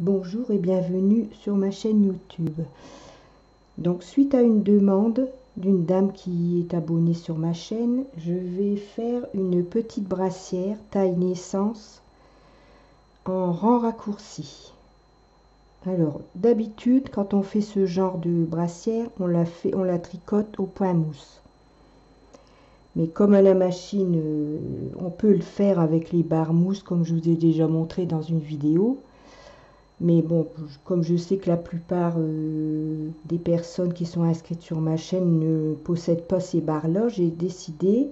Bonjour et bienvenue sur ma chaîne YouTube. Donc suite à une demande d'une dame qui est abonnée sur ma chaîne, je vais faire une petite brassière taille naissance en rang raccourci. Alors d'habitude quand on fait ce genre de brassière, on la tricote au point mousse. Mais comme à la machine, on peut le faire avec les barres mousse comme je vous ai déjà montré dans une vidéo. Mais bon, comme je sais que la plupart des personnes qui sont inscrites sur ma chaîne ne possèdent pas ces barres-là, j'ai décidé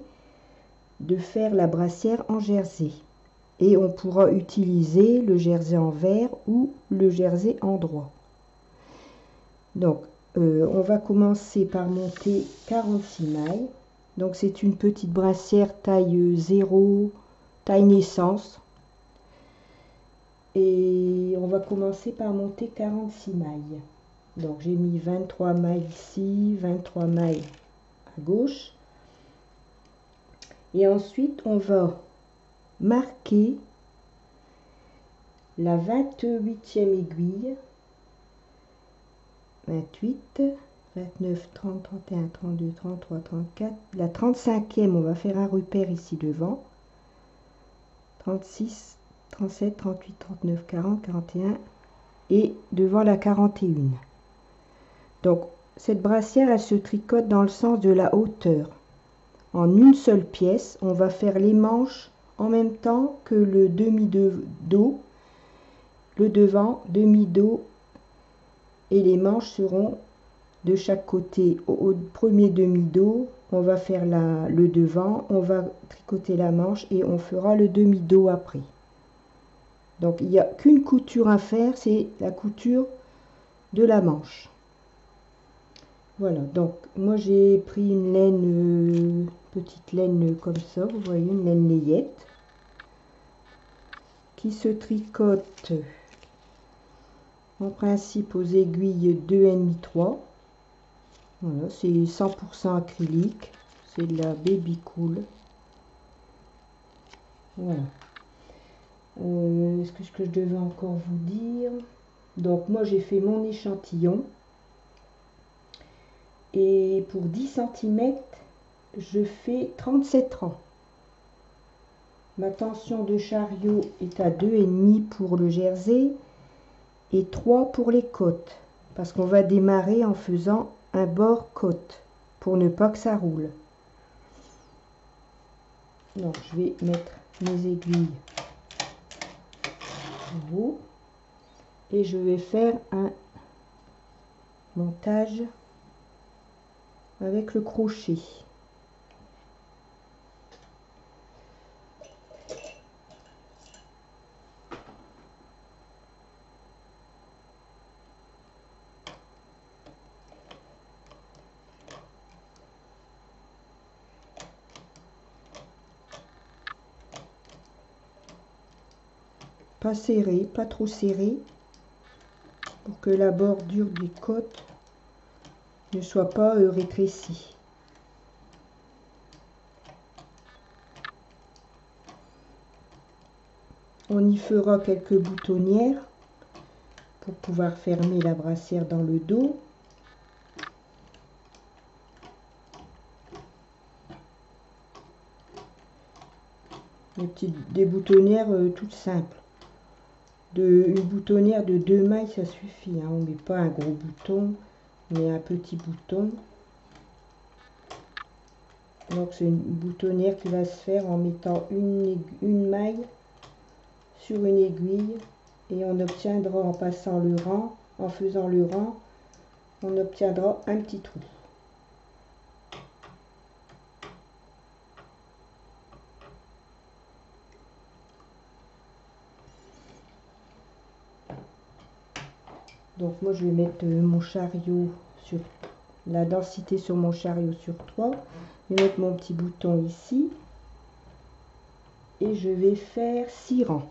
de faire la brassière en jersey. Et on pourra utiliser le jersey en vert ou le jersey en droit. Donc, on va commencer par monter 46 mailles. Donc, c'est une petite brassière taille 0, taille naissance. Et on va commencer par monter 46 mailles. Donc j'ai mis 23 mailles ici, 23 mailles à gauche. Et ensuite on va marquer la 28e aiguille. 28, 29, 30, 31, 32, 33, 34. La 35e, on va faire un repère ici devant. 36, 37, 38, 39, 40, 41 et devant la 41. Donc cette brassière, elle se tricote dans le sens de la hauteur. En une seule pièce, on va faire les manches en même temps que le demi-dos, le devant, demi-dos, et les manches seront de chaque côté. Au premier demi-dos, on va faire le devant, on va tricoter la manche et on fera le demi-dos après. Donc il n'y a qu'une couture à faire, c'est la couture de la manche. Voilà, donc moi j'ai pris une laine, petite laine comme ça, vous voyez, une laine layette, qui se tricote en principe aux aiguilles 2,5 3. Voilà, c'est 100% acrylique, c'est de la Baby Cool. Voilà. Est-ce que je devais encore vous dire? Donc moi j'ai fait mon échantillon. Et pour 10 cm, je fais 37 rangs. Ma tension de chariot est à 2,5 pour le jersey et 3 pour les côtes. Parce qu'on va démarrer en faisant un bord côte pour ne pas que ça roule. Donc je vais mettre mes aiguilles en haut et je vais faire un montage avec le crochet. Pas serré, pas trop serré, pour que la bordure des côtes ne soit pas rétrécie. On y fera quelques boutonnières pour pouvoir fermer la brassière dans le dos. Des boutonnières toutes simples. Une boutonnière de 2 mailles, ça suffit. Hein. On ne met pas un gros bouton, mais un petit bouton. Donc c'est une boutonnière qui va se faire en mettant une maille sur une aiguille. Et on obtiendra en passant le rang, en faisant le rang, on obtiendra un petit trou. Donc moi je vais mettre mon chariot sur la densité sur mon chariot sur 3. Je vais mettre mon petit bouton ici et je vais faire 6 rangs.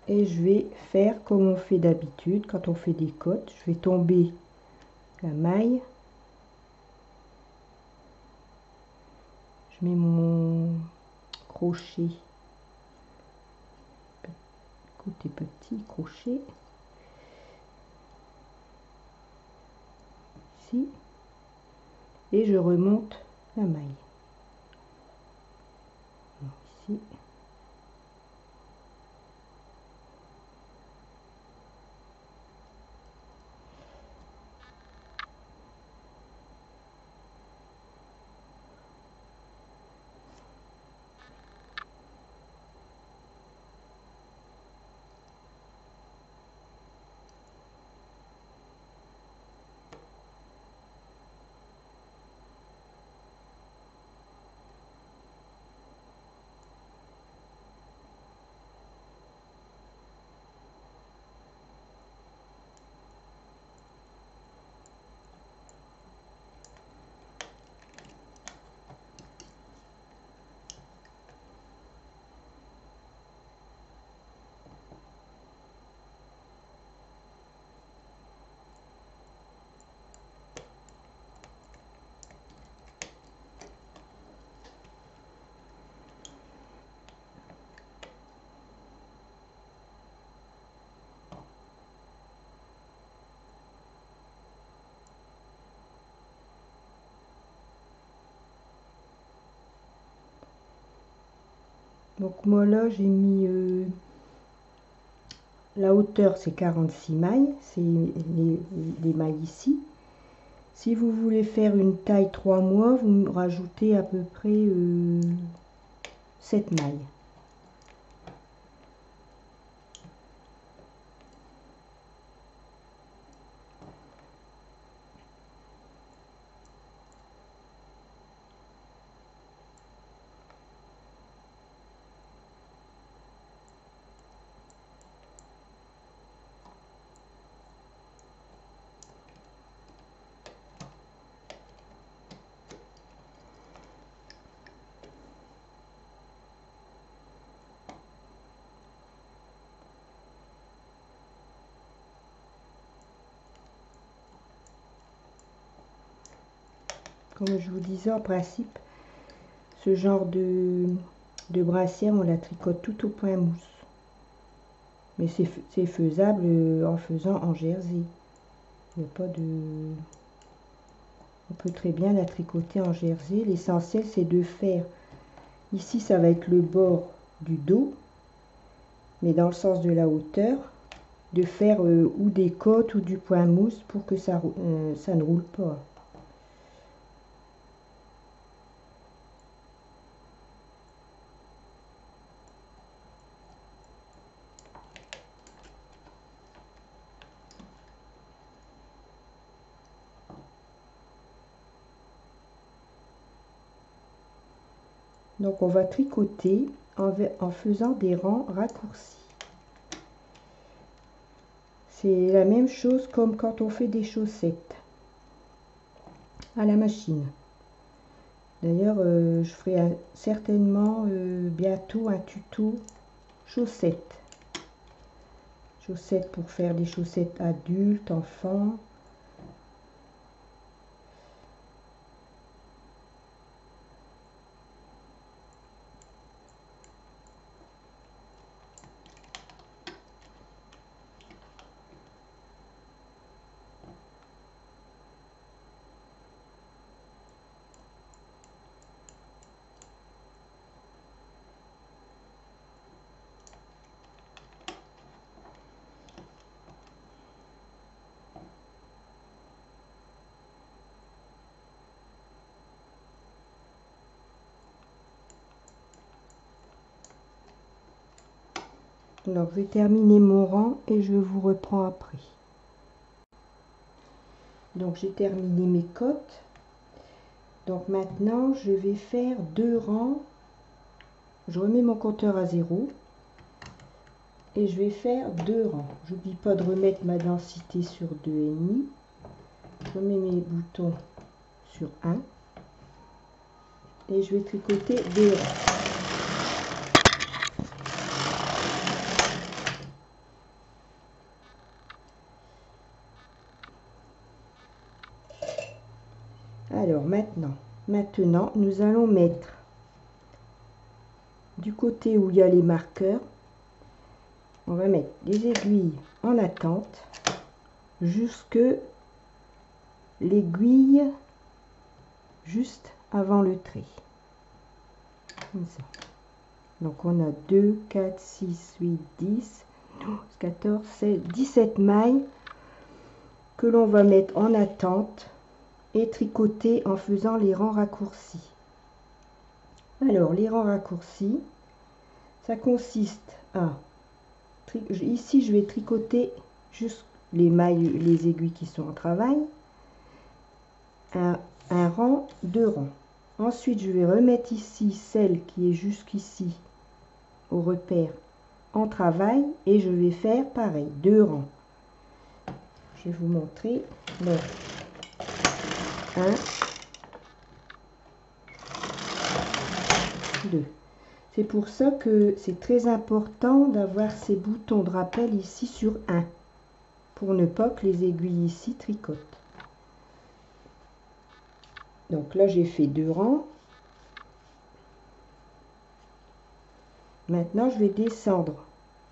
Et je vais faire comme on fait d'habitude quand on fait des côtes. Je vais tomber la maille. Je mets mon crochet, côté petit crochet, ici, et je remonte la maille. Donc, ici. Donc moi là j'ai mis la hauteur c'est 46 mailles, c'est les mailles ici. Si vous voulez faire une taille 3 mois, vous rajoutez à peu près 7 mailles. Comme je vous disais, en principe, ce genre de brassière, on la tricote tout au point mousse. Mais c'est faisable en faisant en jersey. Il n'y a pas de... On peut très bien la tricoter en jersey. L'essentiel, c'est de faire... Ici, ça va être le bord du dos, mais dans le sens de la hauteur, de faire ou des côtes ou du point mousse pour que ça ne roule pas. Donc on va tricoter en faisant des rangs raccourcis. C'est la même chose comme quand on fait des chaussettes à la machine. D'ailleurs, je ferai certainement bientôt un tuto chaussettes. Chaussettes pour faire des chaussettes adultes, enfants. Donc je vais terminer mon rang et je vous reprends après. Donc j'ai terminé mes côtes. Donc maintenant je vais faire 2 rangs. Je remets mon compteur à 0 et je vais faire 2 rangs. J'oublie pas de remettre ma densité sur 2,5. Je mets mes boutons sur 1 et je vais tricoter 2 rangs. Maintenant, nous allons mettre du côté où il y a les marqueurs, on va mettre les aiguilles en attente jusque l'aiguille juste avant le trait. Comme ça. Donc on a 2, 4, 6, 8, 10, 12, 14, 16, 17 mailles que l'on va mettre en attente et tricoter en faisant les rangs raccourcis. Alors les rangs raccourcis, ça consiste à, ici je vais tricoter juste les mailles, les aiguilles qui sont en travail, un rang, 2 rangs. Ensuite je vais remettre ici celle qui est jusqu'ici au repère en travail et je vais faire pareil, 2 rangs. Je vais vous montrer. Donc 1, 2. C'est pour ça que c'est très important d'avoir ces boutons de rappel ici sur 1 pour ne pas que les aiguilles ici tricotent. Donc là j'ai fait 2 rangs. Maintenant je vais descendre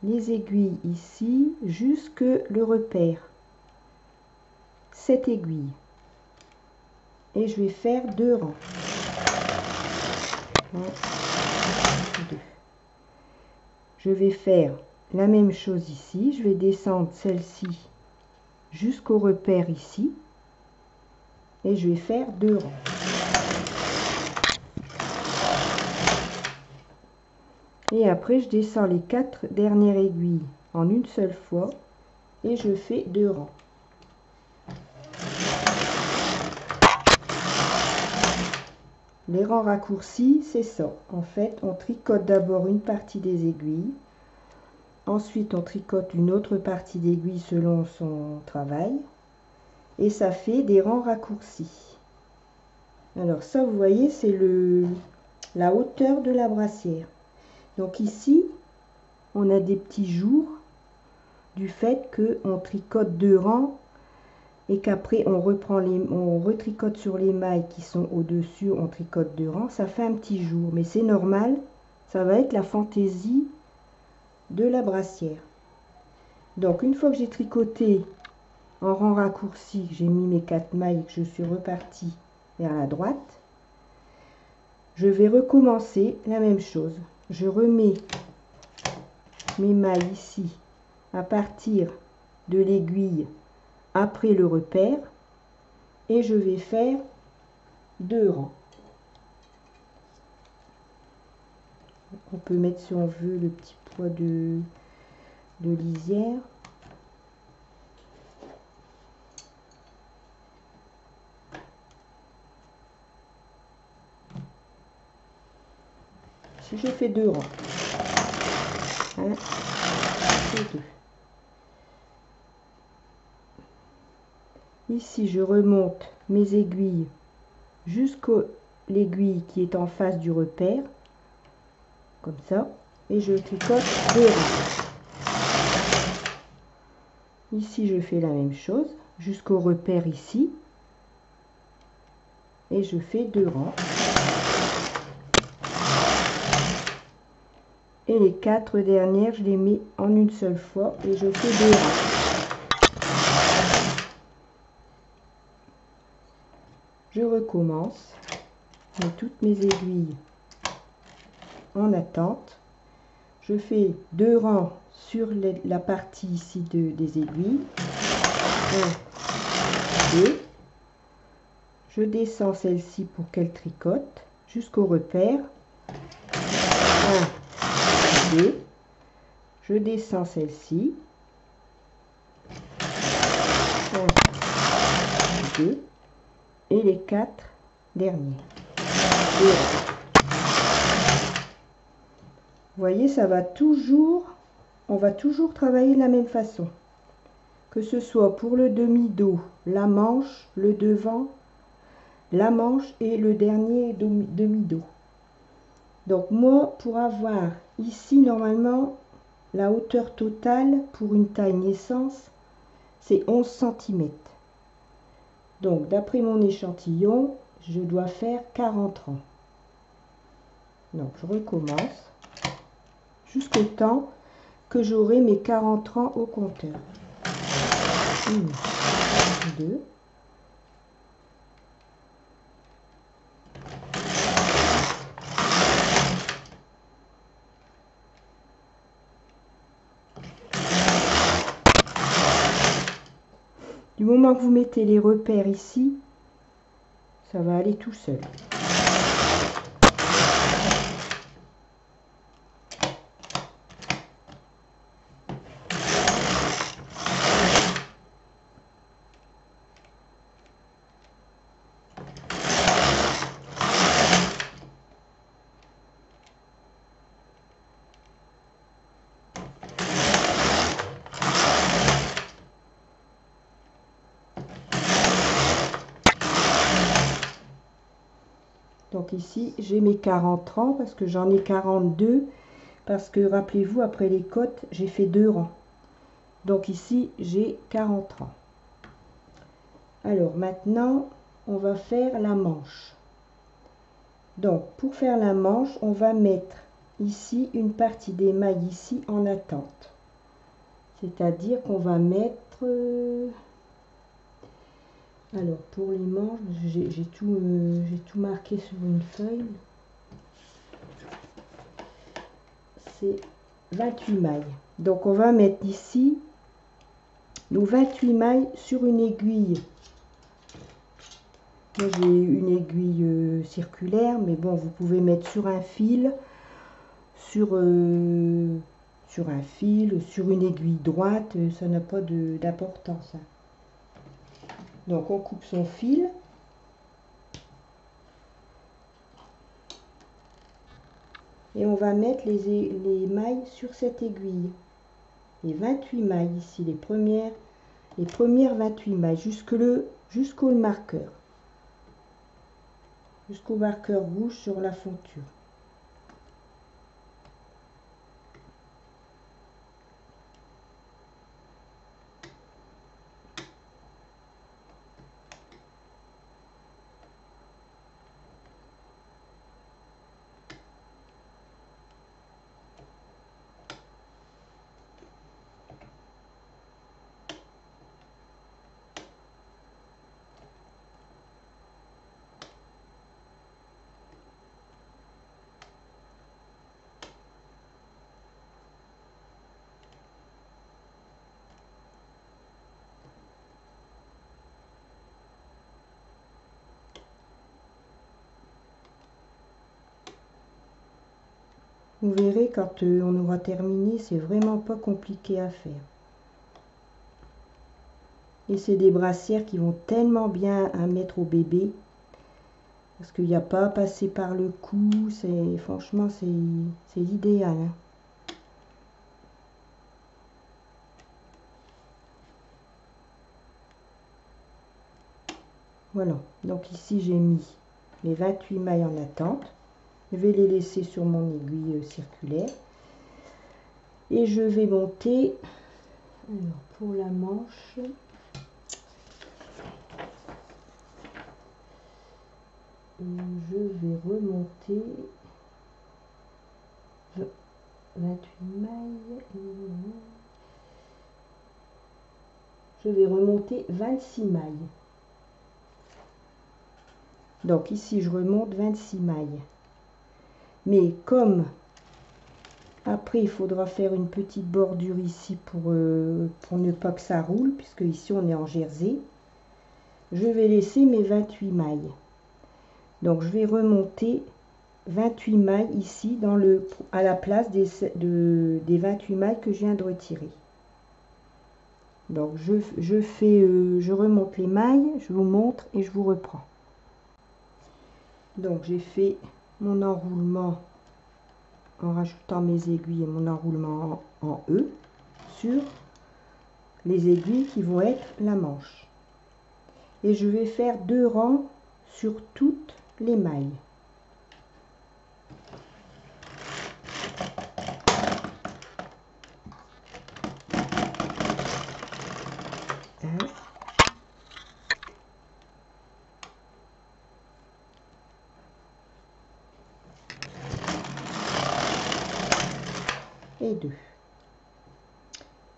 les aiguilles ici jusque le repère, cette aiguille, et je vais faire 2 rangs. 1, 2. Je vais faire la même chose ici, je vais descendre celle-ci jusqu'au repère ici et je vais faire 2 rangs. Et après je descends les 4 dernières aiguilles en une seule fois et je fais 2 rangs. Les rangs raccourcis, c'est ça. En fait, on tricote d'abord une partie des aiguilles. Ensuite, on tricote une autre partie d'aiguille selon son travail. Et ça fait des rangs raccourcis. Alors ça, vous voyez, c'est la hauteur de la brassière. Donc ici, on a des petits jours du fait qu'on tricote 2 rangs et qu'après on retricote sur les mailles qui sont au-dessus, on tricote 2 rangs. Ça fait un petit jour, mais c'est normal. Ça va être la fantaisie de la brassière. Donc une fois que j'ai tricoté en rang raccourci, j'ai mis mes 4 mailles et que je suis repartie vers la droite, je vais recommencer la même chose. Je remets mes mailles ici à partir de l'aiguille après le repère et je vais faire 2 rangs. On peut mettre, si on veut, le petit poids de lisière. Si je fais 2 rangs, 1 et 2. Ici, je remonte mes aiguilles jusqu'à l'aiguille qui est en face du repère, comme ça, et je tricote 2 rangs. Ici, je fais la même chose jusqu'au repère ici, et je fais 2 rangs. Et les 4 dernières, je les mets en une seule fois et je fais 2 rangs. Je recommence, je mets toutes mes aiguilles en attente. Je fais 2 rangs sur la partie ici des aiguilles. 1, 2. Je descends celle-ci pour qu'elle tricote jusqu'au repère. 1, 2. Je descends celle-ci. 1, 2. Et les 4 derniers. Vous voyez, ça va toujours, on va toujours travailler de la même façon. Que ce soit pour le demi-dos, la manche, le devant, la manche et le dernier demi-dos. Donc moi, pour avoir ici, normalement, la hauteur totale pour une taille naissance, c'est 11 cm. Donc, d'après mon échantillon, je dois faire 40 rangs. Donc je recommence jusqu'au temps que j'aurai mes 40 rangs au compteur. 1, 2, du moment que vous mettez les repères ici, ça va aller tout seul. Donc ici, j'ai mes 40 rangs parce que j'en ai 42. Parce que rappelez-vous, après les côtes, j'ai fait 2 rangs. Donc ici, j'ai 40 rangs. Alors maintenant, on va faire la manche. Donc pour faire la manche, on va mettre ici une partie des mailles ici en attente. C'est-à-dire qu'on va mettre... Alors pour les manches, j'ai tout marqué sur une feuille. C'est 28 mailles. Donc on va mettre ici nos 28 mailles sur une aiguille. Moi j'ai une aiguille circulaire, mais bon, vous pouvez mettre sur un fil, sur un fil, sur une aiguille droite, ça n'a pas d'importance. Donc on coupe son fil. Et on va mettre les mailles sur cette aiguille. Les 28 mailles ici, les premières 28 mailles, jusqu'au marqueur. Jusqu'au marqueur rouge sur la fonture. Vous verrez quand on aura terminé, c'est vraiment pas compliqué à faire. Et c'est des brassières qui vont tellement bien à mettre au bébé. Parce qu'il n'y a pas à passer par le cou. Franchement, c'est l'idéal. Hein. Voilà. Donc ici, j'ai mis mes 28 mailles en attente. Je vais les laisser sur mon aiguille circulaire. Et je vais monter. Alors, pour la manche... je vais remonter 28 mailles et je vais remonter 26 mailles. Donc ici je remonte 26 mailles. Mais comme après il faudra faire une petite bordure ici pour ne pas que ça roule, puisque ici on est en jersey, je vais laisser mes 28 mailles. Donc je vais remonter 28 mailles ici à la place des 28 mailles que je viens de retirer. Donc je remonte les mailles, je vous montre et je vous reprends. Donc j'ai fait mon enroulement en rajoutant mes aiguilles et mon enroulement en E sur les aiguilles qui vont être la manche. Et je vais faire 2 rangs sur toutes les mailles. et 2.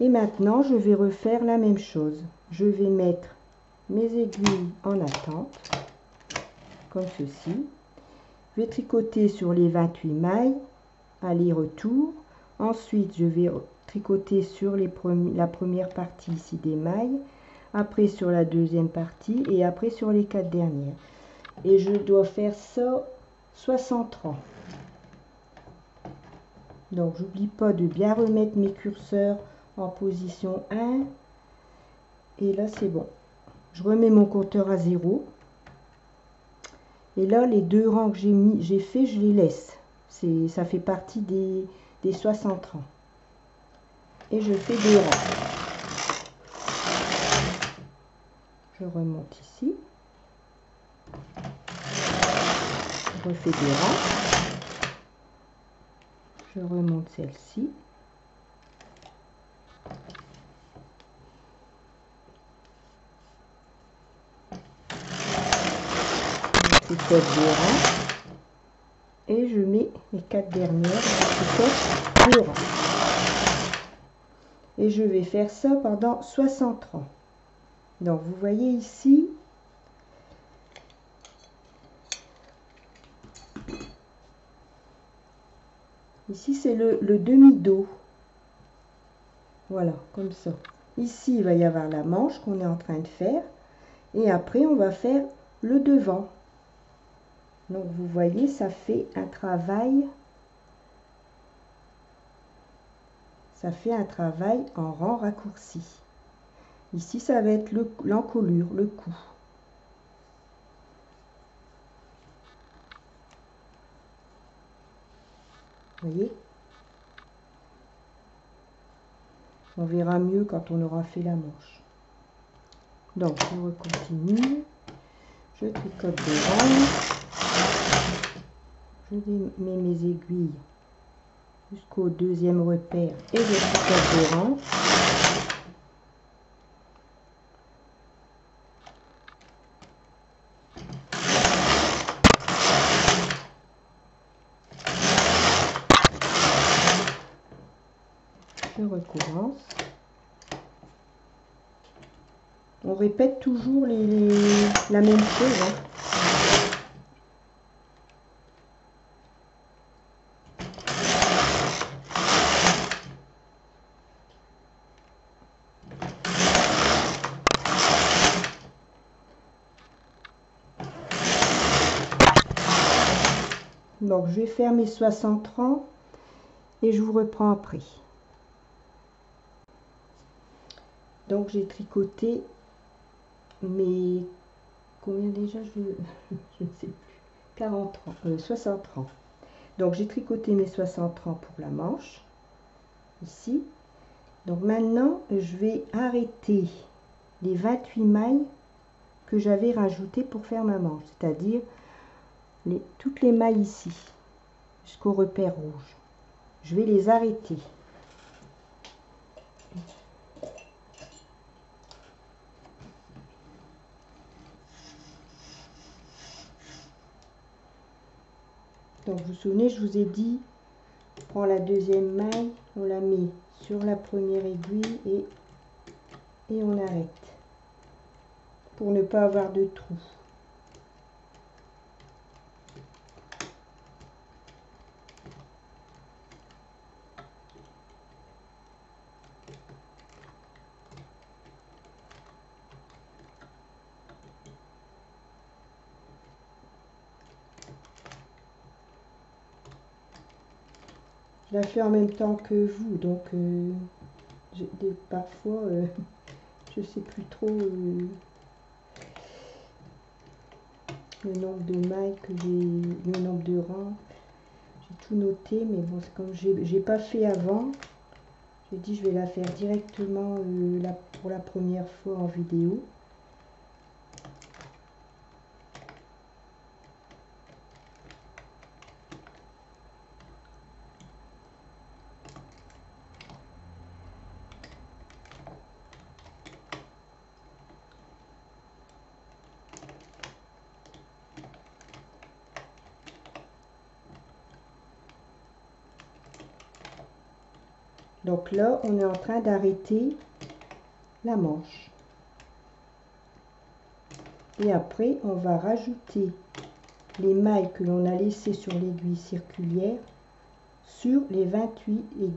Et maintenant, je vais refaire la même chose. Je vais mettre mes aiguilles en attente, comme ceci. Je vais tricoter sur les 28 mailles, aller-retour. Ensuite, je vais tricoter sur la première partie ici des mailles, après sur la deuxième partie et après sur les 4 dernières. Et je dois faire ça 60 rangs. Donc, j'oublie pas de bien remettre mes curseurs en position 1. Et là, c'est bon. Je remets mon compteur à 0. Et là, les 2 rangs que j'ai fait, je les laisse. Ça fait partie des 60 rangs. Et je fais 2 rangs. Je remonte ici. Je refais 2 rangs. Je remonte celle-ci. Je tricote 2 rangs. Et je mets les 4 dernières. Je tricote 2 rangs. Et je vais faire ça pendant 60 rangs. Donc, vous voyez ici, c'est le demi-dos. Voilà, comme ça. Ici, il va y avoir la manche qu'on est en train de faire. Et après, on va faire le devant. Donc, vous voyez, ça fait un travail. Ça fait un travail en rang raccourci. Ici, ça va être l'encolure, le cou. Vous voyez? On verra mieux quand on aura fait la manche. Donc, je continue. Je tricote 2 rangs. Je mets mes aiguilles jusqu'au deuxième repère et je tricote 2 rangs. Je recommence. On répète toujours la même chose. Hein. Donc, je vais faire mes 60 rangs et je vous reprends après. Donc, j'ai tricoté mes... Combien déjà je ne sais plus. 40 rangs, 60 rangs. Donc, j'ai tricoté mes 60 rangs pour la manche. Ici. Donc, maintenant, je vais arrêter les 28 mailles que j'avais rajoutées pour faire ma manche. C'est-à-dire toutes les mailles ici, jusqu'au repère rouge. Je vais les arrêter. Donc, vous vous souvenez, je vous ai dit, on prend la deuxième maille, on la met sur la première aiguille et on arrête pour ne pas avoir de trou. Je la fais en même temps que vous, donc parfois je sais plus trop le nombre de mailles que j'ai, le nombre de rangs. J'ai tout noté, mais bon, c'est comme j'ai pas fait avant. J'ai dit je vais la faire directement pour la première fois en vidéo. Donc là, on est en train d'arrêter la manche. Et après, on va rajouter les mailles que l'on a laissées sur l'aiguille circulaire sur les 28 aiguilles.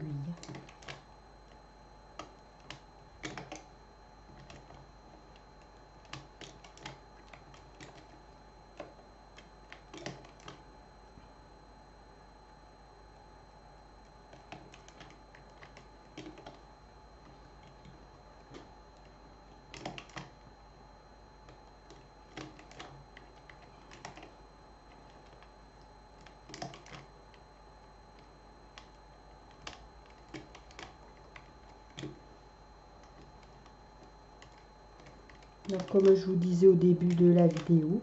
Donc, comme je vous disais au début de la vidéo,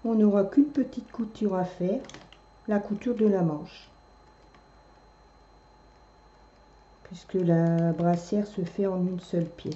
on n'aura qu'une petite couture à faire, la couture de la manche, puisque la brassière se fait en une seule pièce.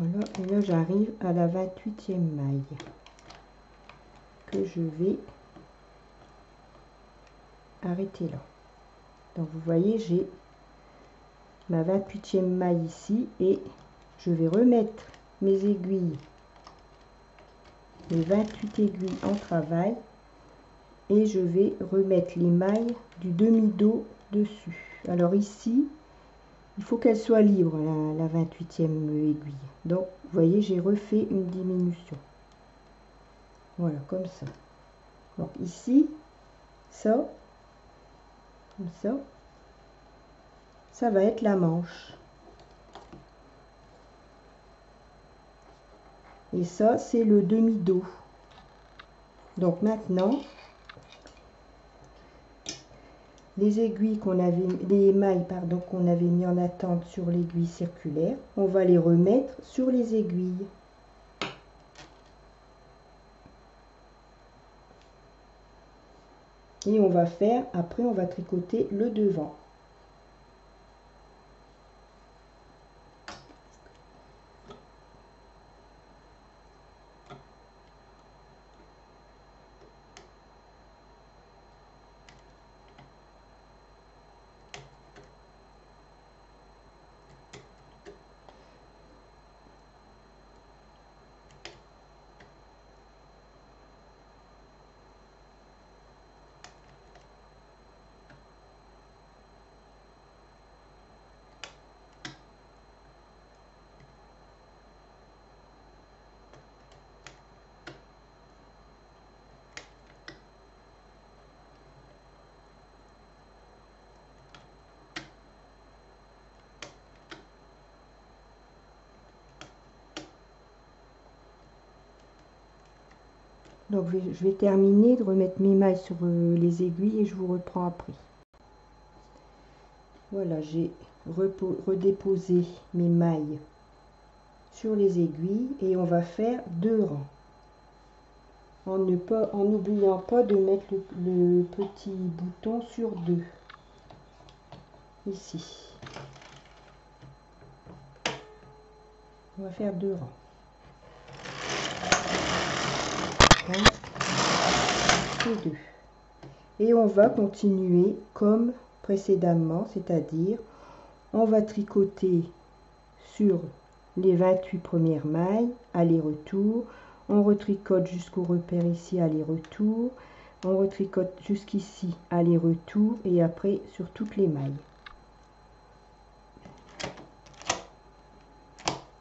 Voilà, et là j'arrive à la 28e maille que je vais arrêter là. Donc vous voyez, j'ai ma 28e maille ici et je vais remettre mes aiguilles, les 28 aiguilles en travail, et je vais remettre les mailles du demi-dos dessus. Alors ici, il faut qu'elle soit libre, la 28e aiguille. Donc, vous voyez, j'ai refait une diminution. Voilà, comme ça. Donc ici, ça, comme ça va être la manche. Et ça, c'est le demi-dos. Donc maintenant, les aiguilles qu'on avait, les mailles pardon, qu'on avait mis en attente sur l'aiguille circulaire, on va les remettre sur les aiguilles. Et on va faire, après on va tricoter le devant. Donc je vais terminer de remettre mes mailles sur les aiguilles et je vous reprends après. Voilà, j'ai redéposé mes mailles sur les aiguilles et on va faire 2 rangs. En n'oubliant pas de mettre le petit bouton sur 2. Ici. On va faire 2 rangs. 1 et 2. Et on va continuer comme précédemment, c'est-à-dire on va tricoter sur les 28 premières mailles, aller-retour, on retricote jusqu'au repère ici, aller-retour, on retricote jusqu'ici, aller-retour, et après sur toutes les mailles.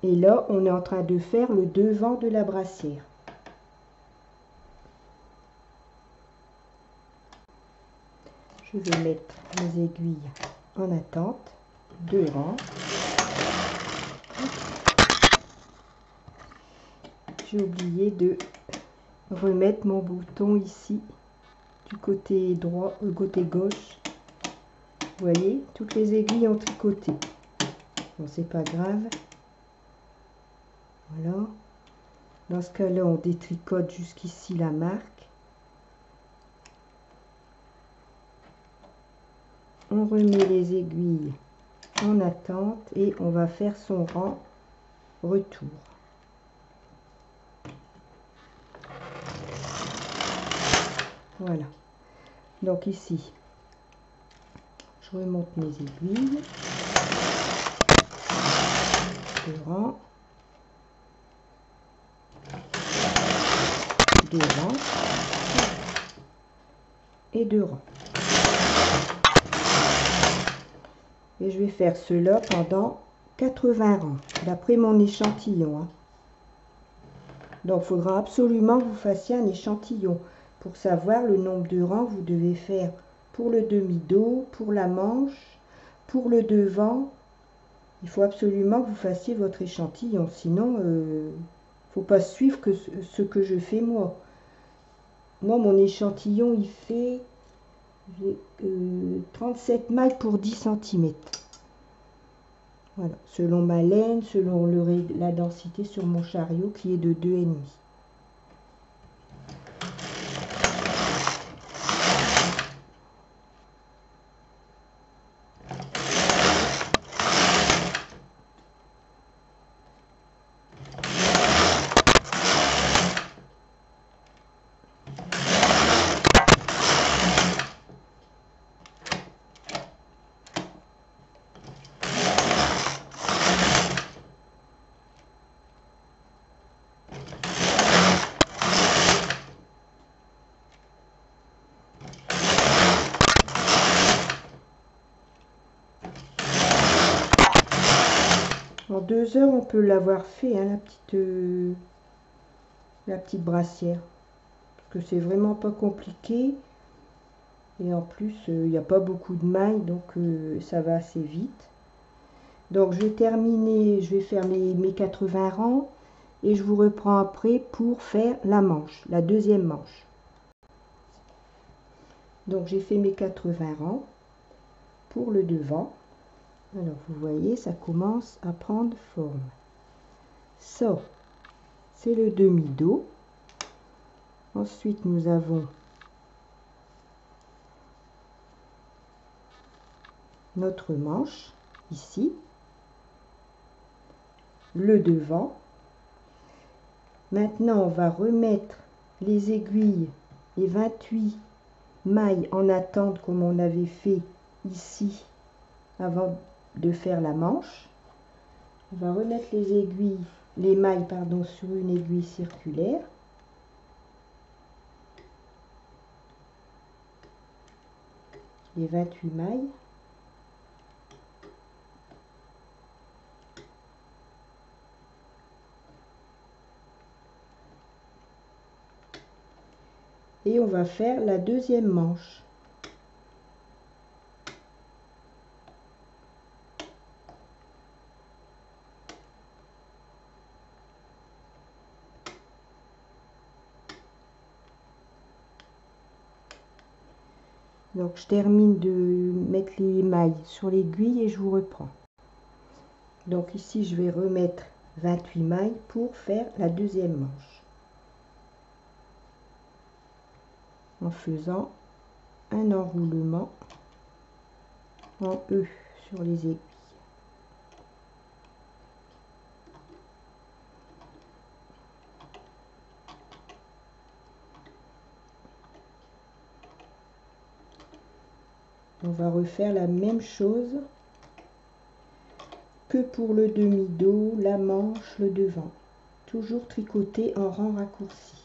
Et là, on est en train de faire le devant de la brassière. Je vais mettre mes aiguilles en attente, 2 rangs. J'ai oublié de remettre mon bouton ici du côté droit, côté gauche. Vous voyez, toutes les aiguilles ont tricoté. Bon, c'est pas grave. Voilà. Dans ce cas-là, on détricote jusqu'ici la marque. On remet les aiguilles en attente et on va faire son rang retour. Voilà. Donc ici, je remonte mes aiguilles. Deux rangs. Deux rangs. Et 2 rangs. Et je vais faire cela pendant 80 rangs, d'après mon échantillon. Hein. Donc, il faudra absolument que vous fassiez un échantillon pour savoir le nombre de rangs que vous devez faire pour le demi-dos, pour la manche, pour le devant. Il faut absolument que vous fassiez votre échantillon, sinon, il ne faut pas suivre que ce que je fais moi. Moi, mon échantillon, il fait 37 mailles pour 10 cm. Voilà, selon ma laine, selon la densité sur mon chariot qui est de 2,5. En 2 heures, on peut l'avoir fait, hein, la petite brassière. Parce que c'est vraiment pas compliqué. Et en plus, il n'y a pas beaucoup de mailles, donc ça va assez vite. Donc je vais terminer, je vais faire mes 80 rangs. Et je vous reprends après pour faire la manche, la deuxième manche. Donc j'ai fait mes 80 rangs pour le devant. Alors vous voyez, ça commence à prendre forme. Ça, c'est le demi-dos. Ensuite, nous avons notre manche, ici. Le devant. Maintenant, on va remettre les aiguilles, les 28 mailles en attente comme on avait fait ici avant de faire la manche. On va remettre les mailles pardon, sur une aiguille circulaire. Les 28 mailles. Et on va faire la deuxième manche. Donc je termine de mettre les mailles sur l'aiguille et je vous reprends. Donc ici je vais remettre 28 mailles pour faire la deuxième manche. En faisant un enroulement en E sur les aiguilles. On va refaire la même chose que pour le demi-dos, la manche, le devant. Toujours tricoter en rang raccourci.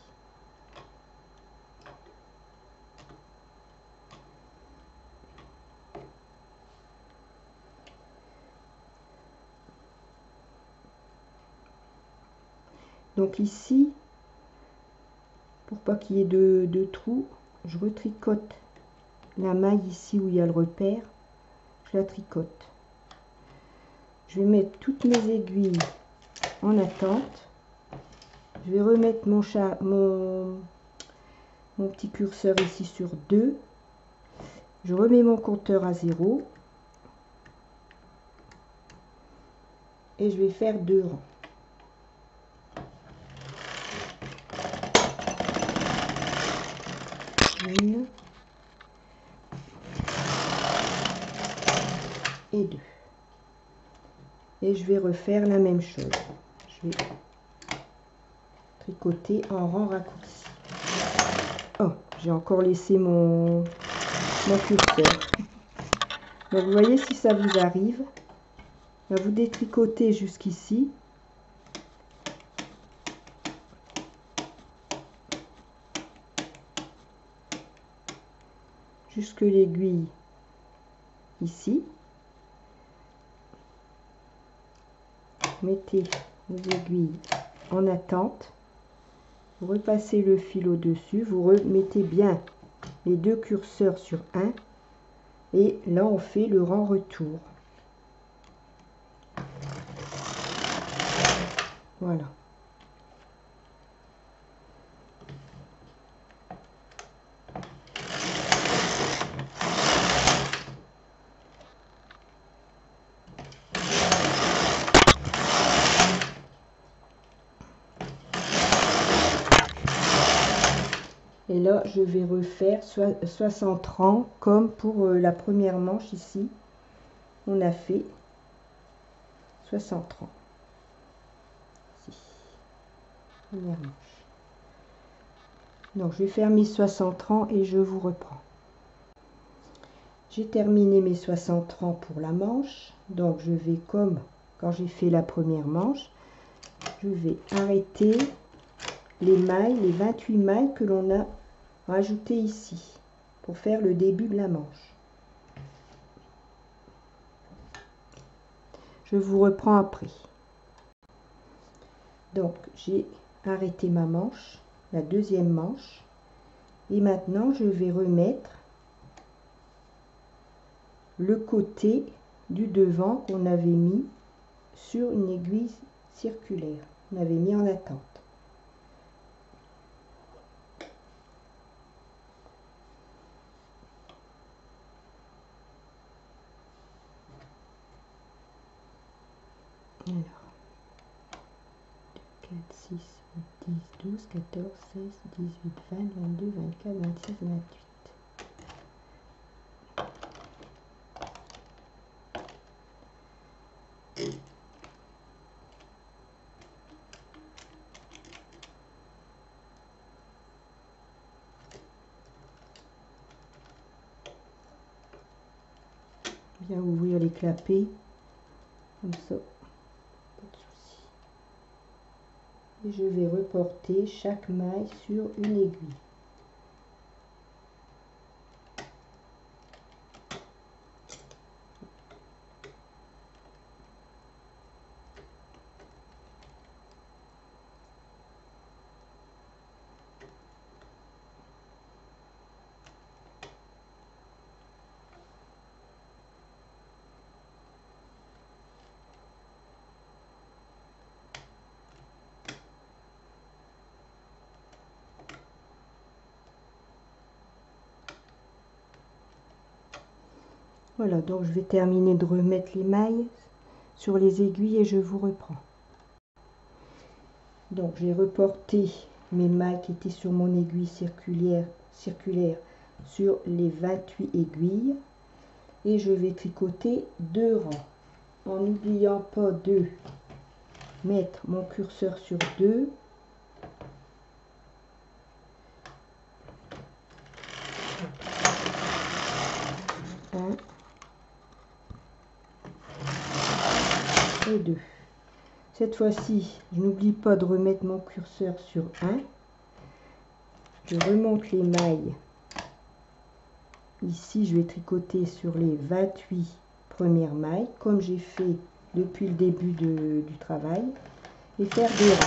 Donc ici, pour pas qu'il y ait de trous, je retricote la maille ici où il y a le repère, je la tricote. Je vais mettre toutes mes aiguilles en attente. Je vais remettre mon petit curseur ici sur 2. Je remets mon compteur à 0 et je vais faire 2 rangs. Une et 2. Et je vais refaire la même chose. Je vais tricoter en rang raccourci. Oh, j'ai encore laissé mon curseur. Donc vous voyez, si ça vous arrive, vous détricotez jusqu'ici. Jusque l'aiguille ici. Mettez vos aiguilles en attente. Vous repassez le fil au-dessus. Vous remettez bien les 2 curseurs sur 1. Et là, on fait le rang retour. Voilà. Et là, je vais refaire 60 rangs comme pour la première manche ici. On a fait 60 rangs. Ici. Première manche. Donc, je vais faire mes 60 rangs et je vous reprends. J'ai terminé mes 60 rangs pour la manche. Donc, je vais comme quand j'ai fait la première manche. Je vais arrêter les mailles, les 28 mailles que l'on a rajoutées ici pour faire le début de la manche. Je vous reprends après. Donc j'ai arrêté ma manche, la deuxième manche, et maintenant je vais remettre le côté du devant qu'on avait mis sur une aiguille circulaire. On avait mis en attente. Alors, 4, 6, 10, 12, 14, 16, 18, 20, 22, 24, 26, 28. Bien ouvrir les clapets, comme ça, pas de souci. Et je vais reporter chaque maille sur une aiguille. Voilà, donc je vais terminer de remettre les mailles sur les aiguilles et je vous reprends. Donc j'ai reporté mes mailles qui étaient sur mon aiguille circulaire sur les 28 aiguilles et je vais tricoter 2 rangs en n'oubliant pas de mettre mon curseur sur 2. 1 et 2. Cette fois-ci, je n'oublie pas de remettre mon curseur sur 1. Je remonte les mailles. Ici, je vais tricoter sur les 28 premières mailles, comme j'ai fait depuis le début du travail, et faire des rangs.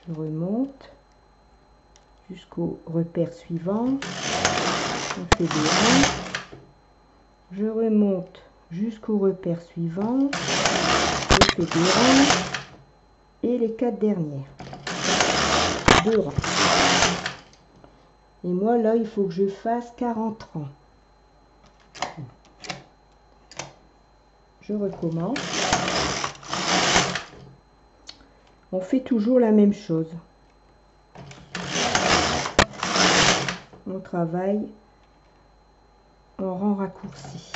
Je remonte jusqu'au repère suivant. On fait des rangs. Je remonte jusqu'au repère suivant. Je fais des rangs. Et les 4 dernières. 2 rangs. Et moi, là, il faut que je fasse 40 rangs. Je recommence. On fait toujours la même chose. On travaille en rang raccourci.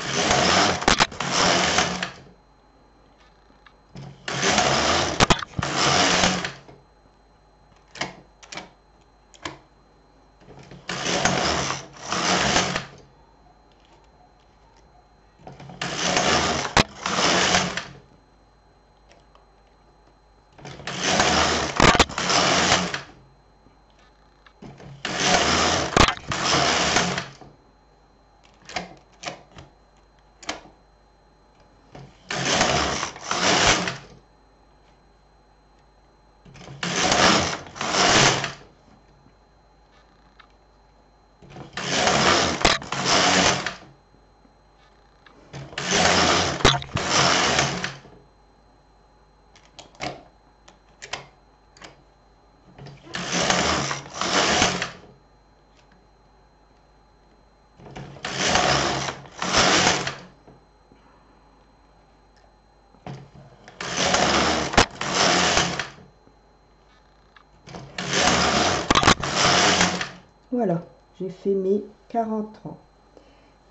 Voilà, j'ai fait mes 40 rangs.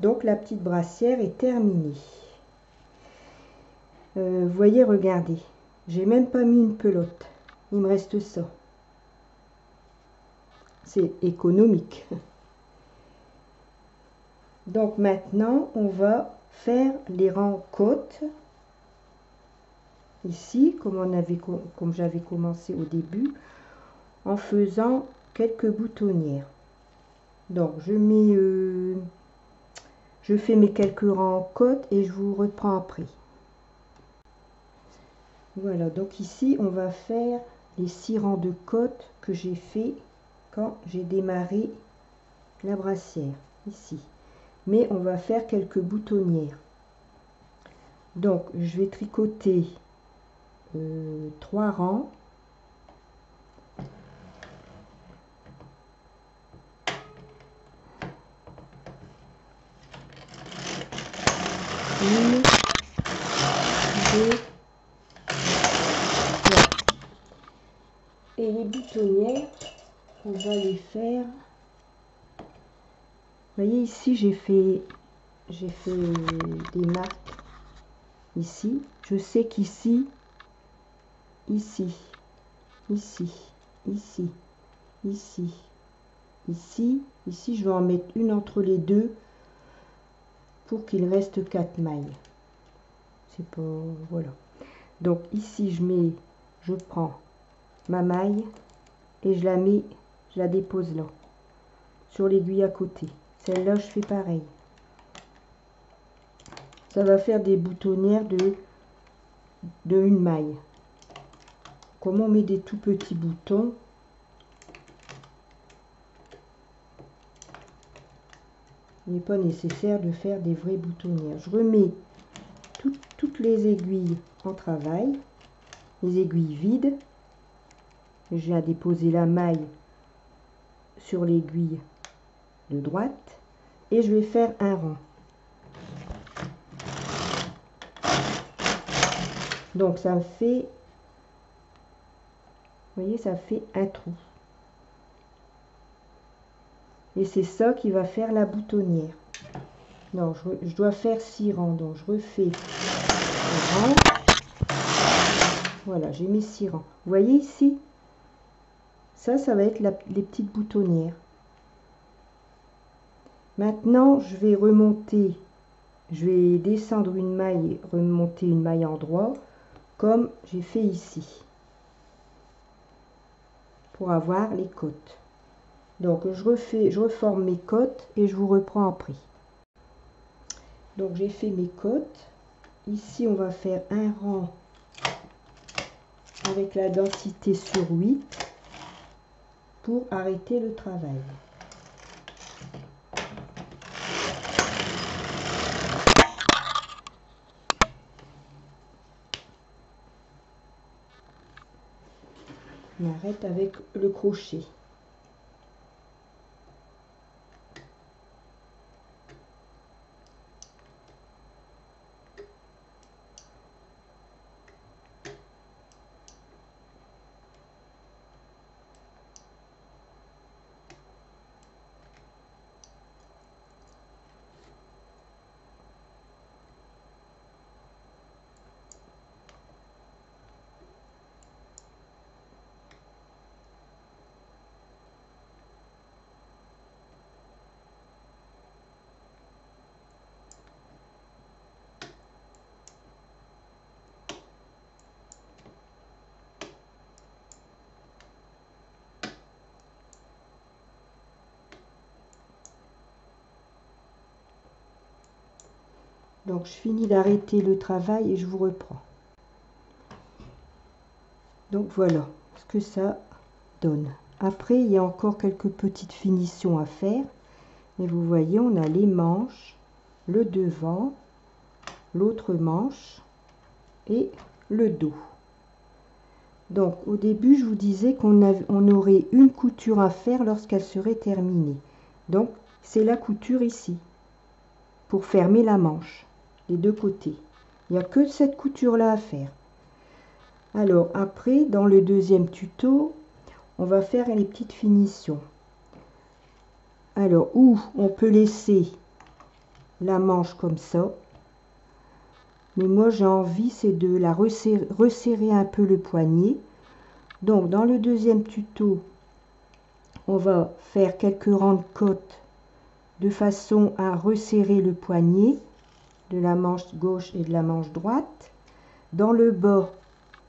Donc la petite brassière est terminée. Vous voyez, regardez, j'ai même pas mis une pelote. Il me reste ça. C'est économique. Donc maintenant, on va faire les rangs côtes. Ici, comme j'avais commencé au début, en faisant quelques boutonnières. Donc je fais mes quelques rangs côtes et je vous reprends après. Voilà, donc ici on va faire les 6 rangs de côtes que j'ai fait quand j'ai démarré la brassière ici. Mais on va faire quelques boutonnières. Donc je vais tricoter 3 rangs. Une, deux, trois. Et les boutonnières, on va les faire. Vous voyez ici, j'ai fait des marques ici. Je sais qu'ici, ici, ici, ici, ici, ici, ici, je vais en mettre une entre les deux pour qu'il reste 4 mailles. C'est pas, voilà. Donc ici, je prends ma maille et je la dépose là, sur l'aiguille à côté. Celle-là, je fais pareil. Ça va faire des boutonnières de une maille. Comme on met des tout petits boutons, il n'est pas nécessaire de faire des vraies boutonnières. Je remets toutes les aiguilles en travail, les aiguilles vides. Je viens déposer la maille sur l'aiguille de droite et je vais faire un rang. Donc ça me fait, vous voyez, ça fait un trou. Et c'est ça qui va faire la boutonnière. Non, je dois faire 6 rangs, donc je refais un rang. Voilà, j'ai mis 6 rangs. Vous voyez ici, ça va être les petites boutonnières. Maintenant, je vais remonter, je vais descendre une maille, remonter une maille en droit, comme j'ai fait ici, pour avoir les côtes. Donc, je reforme mes côtes et je vous reprends après. Donc, j'ai fait mes côtes. Ici, on va faire un rang avec la densité sur 8 pour arrêter le travail. On arrête avec le crochet. Donc je finis d'arrêter le travail et je vous reprends. Donc voilà ce que ça donne. Après, il y a encore quelques petites finitions à faire. Et vous voyez, on a les manches, le devant, l'autre manche et le dos. Donc au début, je vous disais qu'on aurait une couture à faire lorsqu'elle serait terminée. Donc c'est la couture ici, pour fermer la manche, les deux côtés. Il n'y a que cette couture-là à faire. Alors après, dans le deuxième tuto, on va faire les petites finitions. Alors, où on peut laisser la manche comme ça. Mais moi, j'ai envie, c'est de la resserrer un peu le poignet. Donc, dans le deuxième tuto, on va faire quelques rangs de côte de façon à resserrer le poignet de la manche gauche et de la manche droite. Dans le bas,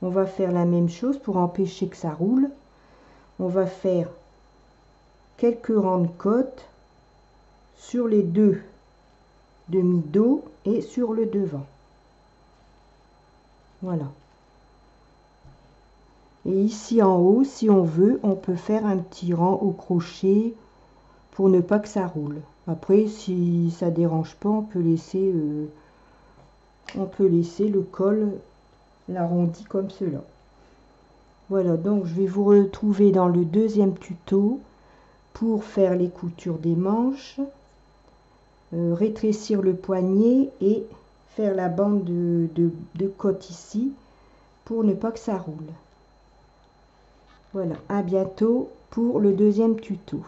on va faire la même chose pour empêcher que ça roule. On va faire quelques rangs de côte sur les deux demi-dos et sur le devant. Voilà. Et ici en haut, si on veut, on peut faire un petit rang au crochet pour ne pas que ça roule. Après, si ça dérange pas, on peut laisser le col l'arrondi comme cela. Voilà, donc je vais vous retrouver dans le deuxième tuto pour faire les coutures des manches, rétrécir le poignet et faire la bande de côte ici pour ne pas que ça roule. Voilà, à bientôt pour le deuxième tuto.